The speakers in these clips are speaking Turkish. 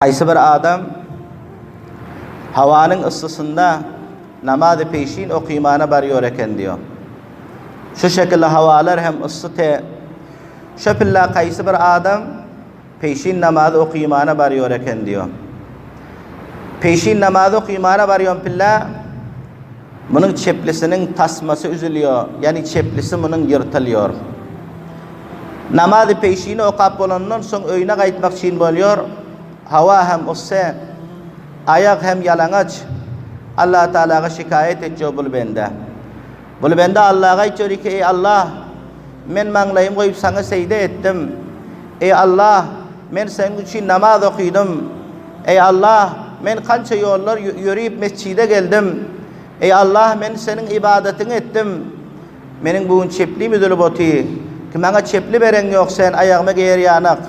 Qaysı bir adam havanın ıssısında namaz-ı peşin okuyumana barıyor eken diyor. Şu şekilde havalar hem ısı te. Şöpilla qaysı bir adam peşin namazı okuyumana barıyor eken diyor. Peşin namazı okuyumana barıyor pilla bunun çeplisinin tasması üzülüyor. Yani çeplisi bunun yırtılıyor. Namazı peşini okap olandan son öyüne kayıtmak için boluyor. Hava hem ısı, ayak hem yalangıç. Allah Teala'ya şikayet ediyor bul bende. Bul bende Allah'a diyor ki ey Allah, men manglayım koyup sana secde ettim. Ey Allah, men senin için namaz okudum. Ey Allah, men kança yollar yürüyüp mescide geldim. Ey Allah, men senin ibadetini ettim. Menin bugün çepli müdürü botu. Ki bana çepli veren yok sen ayağıma geyer yanak.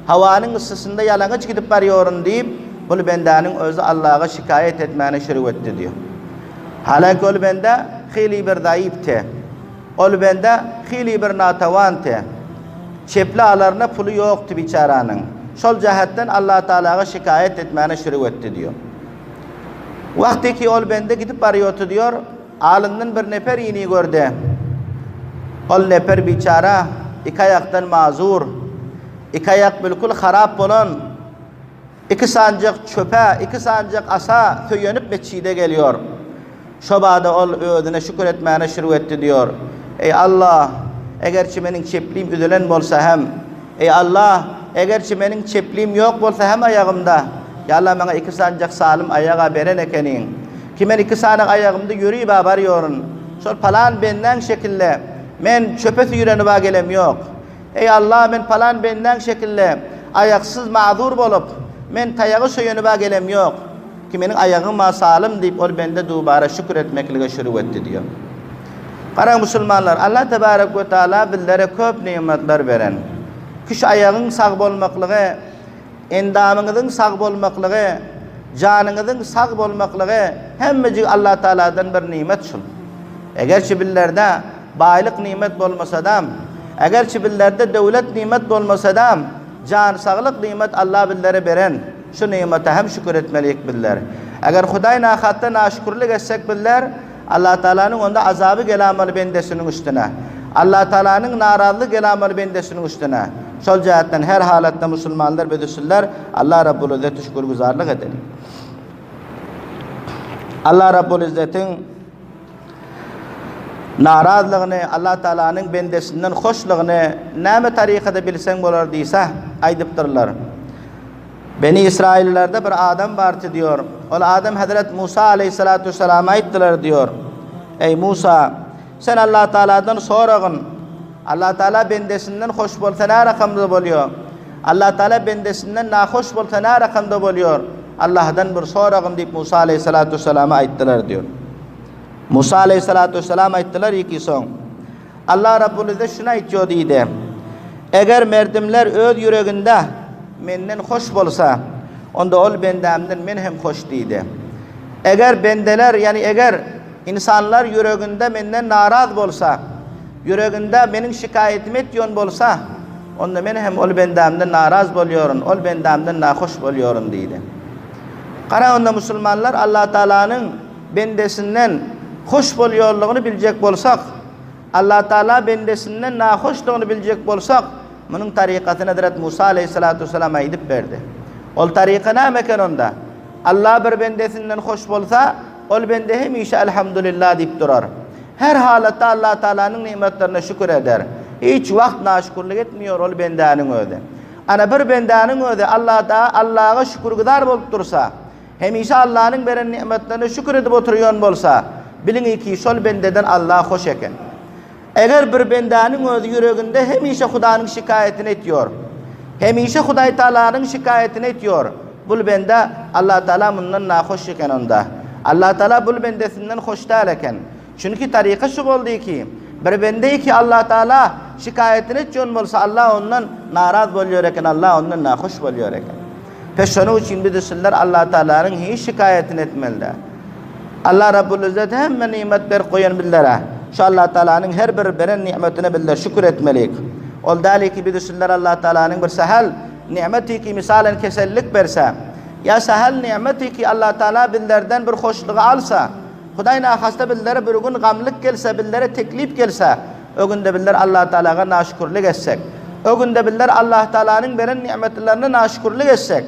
Havanın ısısında yalangıç gidip varıyorum deyip bu bendenin özü Allah'a şikayet etmeni şerif etti diyor. Halbuki ol bende hili bir zayıftı. Ol bende hili bir natavantı. Çepli alarına pulu yoktu biçaranın. Şol cihetten Allah Teala'ya şikayet etmeni şerif etti diyor. Vakti ki ol bende gidip varıyordu diyor. Alından bir nefer yeni gördü. Ol nefer biçara iki ayaktan mazur. İki ayak bilkul harap olan, iki sancak çöpe, iki sancak asa köyönüp meçhide geliyor. Şobada ol ödüne şükür etmeyene şirv etti diyor. Ey Allah, eğerçi benim çepliğim üzülen bolsa hem, ey Allah, eğerçi benim çepliğim yok bolsa hem ayağımda, ya Allah bana iki sancak salim ayağa beren ekenin. Ki ben iki sancak ayağımda yürüyüp varıyorum. Sol falan benden şekilde, men çöpe yürüyeni bağ gelem yok. Ey Allah, men falan benden şekilde ayaksız mağdur bolup men tayağı soyunu bağ gelem yok ki benim ayağım masalım deyip ol bende dubara şükür etmekle şerif etti diyor. Kara Müslümanlar, Allah Tebarek ve Teala bizlere köp nimetler veren. Kiş ayağın sağ bolmaklığı, endamınızın sağ bolmaklığı, canınızın sağ bolmaklığı hemmeci Allah Teala'dan bir nimet şun. Egerçi bizlerde baylık nimet bolmasa da, egerçi bizlerde devlet nimet bolmasa da, can sağlık nimet Allah bizlere veren. Şu nimete hem şükür etmeliyik bizler. Eğer Huday nahatta naşükürlük etsek bizler, Allah Teala'nın onda azabı gelamalı bendesinin üstüne. Allah Teala'nın narazılığı gelamalı bendesinin üstüne. Şol cihetten her halatta Müslümanlar ve Resuller Allah Rabbul İzzet'e şükür güzarlık edelim. Allah Rabbul İzzet'in narazlığını, Allah Teala'nın bendesinden hoşluğunu näme tarikada bilsen bolar diyse aydıptırlar. Beni İsraillerde bir adam vardı diyor. O adam Hazret Musa aleyhissalatu vesselam'a aittiler diyor. Ey Musa, sen Allah Teala'dan sorağın. Allah Teala bendesinden hoş bolsa ne rakamda boluyor? Allah Teala bendesinden nahoş bolsa ne rakamda boluyor? Allah'dan bir sorağın deyip Musa aleyhissalatu vesselam'a aittiler diyor. Musa aleyhissalatu vesselam aittiler iki son. Allah Rabbul İzzet şuna aytıyor deydi. Eğer merdimler öz yüreğinde menden hoş bolsa, onda ol bendemden men hem hoş deydi. Eğer bendeler yani eğer insanlar yüreğinde menden naraz bolsa, yüreğinde benim şikayetim etyon bolsa, onda men hem ol bendemden naraz boluyorum, ol bendemden nahoş boluyorum deydi. Kara onda Müslümanlar Allah Teala'nın bendesinden hoş boluyorluğunu bilecek bolsak, Allah Teala bendesinden nahoşluğunu bilecek bolsak, bunun tarikatını Hazret Musa aleyhissalatu vesselam aydıp verdi. Ol tarika ne mekan onda? Allah bir bendesinden hoş bolsa, ol bende hemişe elhamdülillah deyip durar. Her halatta Allah Teala'nın nimetlerine şükür eder. Hiç vakt naşükürlük etmiyor ol bendenin öde. Ana bir bendenin öde Allah'a şükürgüzar bolup dursa, hemişe Allah'ın veren nimetlerine şükür edip oturuyor bolsa, bilin ki şol bendeden Allah hoş eken. Eğer bir bendenin öz yüreğinde hemişe Huda'nın şikayetini ediyor, hemişe Huday Teala'nın şikayetini ediyor, bul bende Allah Teala bundan nahoş eken onda. Allah Teala bul bendesinden hoş değilken. Çünkü tarika şu oldu ki, bir bende ki Allah Teala şikayetini ediyor olsa Allah ondan naraz oluyor eken, Allah ondan nahoş oluyor eken. Peşonu için bir düşünler Allah Teala'nın hiç şikayetini etmeliler. Allah Rabbul İzzet hem nimetler koyan bizlere. Şu Allah Teala'nın her bir veren nimetine bizler şükür etmeliyik. Ol dali ki bir düşünler Allah Teala'nın bir sahel nimeti ki misalen kesellik verse, Ya sahel nimeti ki Allah Teala bizlerden bir hoşluğu alsa, Hudaýyna hasta bizlere bir gün gamlyk gelse, bizlere teklip gelse, o günde bizler Allah Teala'ga naşükürlük etsek, o günde bizler Allah Teala'nın beren nimetlerine naşükürlük etsek,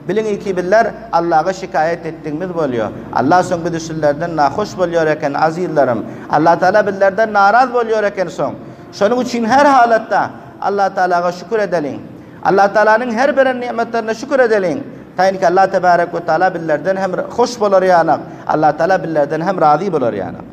bilin ki bizler Allah'a şikayet ettiğimiz bolýar. Allah soň bu düsüllerden nahoş bolýar eken azizlerim. Allah Teala bizlerden naraz bolýar eken soň. Şonuň üçin her halatda Allah Teala'ga şükür edelim. Allah Teala'nın her beren nimetlerine şükür edelim. Taýinki Allah tebarek ve Teala bizlerden hem hoş bolar ýa-ni. Allah Teala bizlerden hem razı bolar ýa-ni.